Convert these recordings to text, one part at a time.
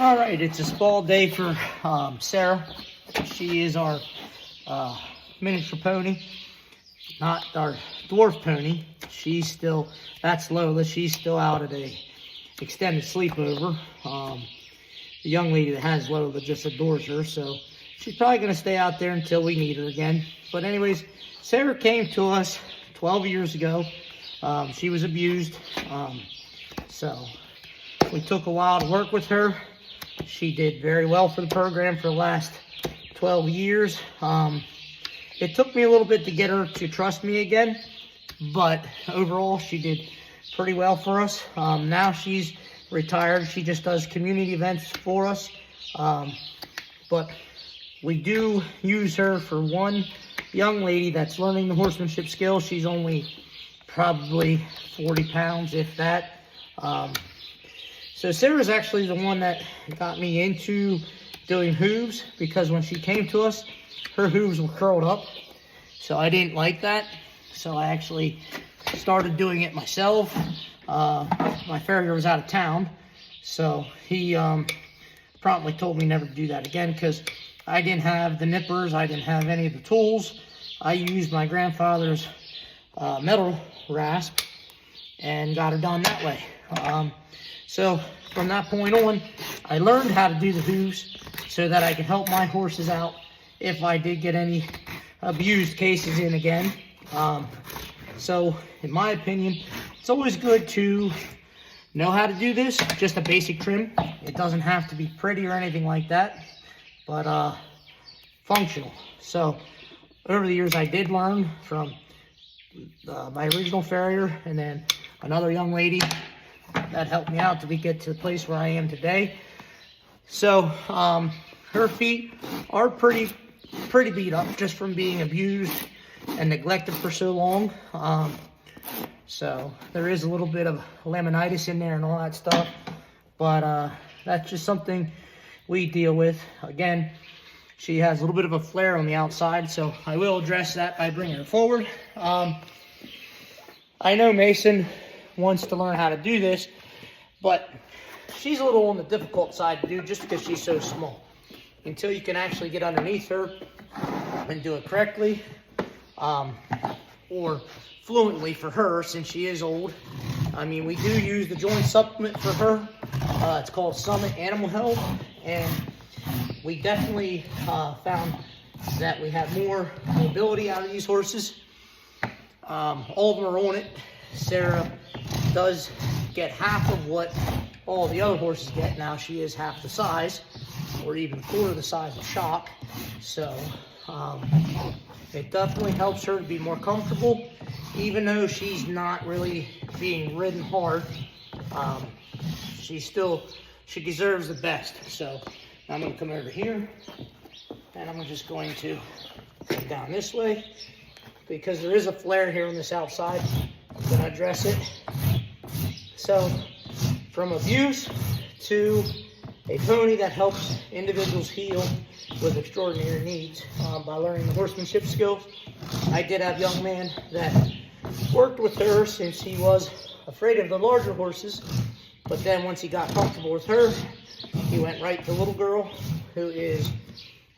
All right, it's a small day for Sarah. She is our miniature pony, not our dwarf pony. That's Lola. She's still out at a extended sleepover. The young lady that has Lola just adores her, so she's probably going to stay out there until we need her again. But anyways, Sarah came to us 12 years ago. She was abused, so we took a while to work with her. She did very well for the program for the last 12 years. It took me a little bit to get her to trust me again, but overall she did pretty well for us. Now she's retired. She just does community events for us. But we do use her for one young lady that's learning the horsemanship skills. She's only probably 40 pounds, if that. So Sarah's actually the one that got me into doing hooves, because when she came to us, her hooves were curled up. So I didn't like that. So I actually started doing it myself. My farrier was out of town, so he promptly told me never to do that again, because I didn't have the nippers, I didn't have any of the tools. I used my grandfather's metal rasp and got her done that way. So from that point on, I learned how to do the hooves so that I could help my horses out if I did get any abused cases in again. So in my opinion, it's always good to know how to do this, just a basic trim. It doesn't have to be pretty or anything like that, but functional. So over the years, I did learn from my original farrier and then another young lady that helped me out to get to the place where I am today. So her feet are pretty beat up just from being abused and neglected for so long. So there is a little bit of laminitis in there and all that stuff, but that's just something we deal with. Again, she has a little bit of a flare on the outside, so I will address that by bringing her forward. I know Mason wants to learn how to do this, but she's a little on the difficult side to do just because she's so small. Until you can actually get underneath her and do it correctly, or fluently for her, since she is old. I mean, we do use the joint supplement for her. It's called Summit Animal Health, and we definitely found that we have more mobility out of these horses. All of them are on it. Sarah does get half of what all the other horses get. Now she is half the size, or even quarter the size of Shock. So it definitely helps her to be more comfortable, even though she's not really being ridden hard. She deserves the best. So I'm going to come over here, and I'm just going to come down this way, because there is a flare here on this outside. I'm going to address it. So from abuse to a pony that helps individuals heal with extraordinary needs by learning the horsemanship skills. I did have a young man that worked with her since he was afraid of the larger horses, but then once he got comfortable with her, he went right to little girl, who is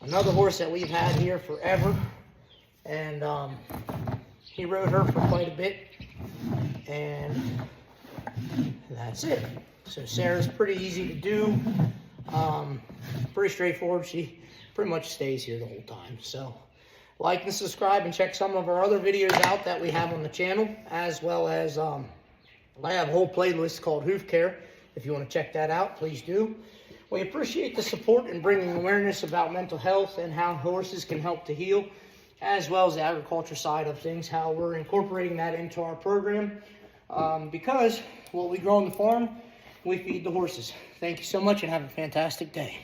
another horse that we've had here forever, and he rode her for quite a bit, and that's it. So Sarah's pretty easy to do, pretty straightforward. She pretty much stays here the whole time. So like and subscribe and check some of our other videos out that we have on the channel, as well as I have a whole playlist called Hoof Care. If you want to check that out, please do. We appreciate the support in bringing awareness about mental health and how horses can help to heal, as well as the agriculture side of things, how we're incorporating that into our program, because what we grow on the farm, we feed the horses. Thank you so much and have a fantastic day.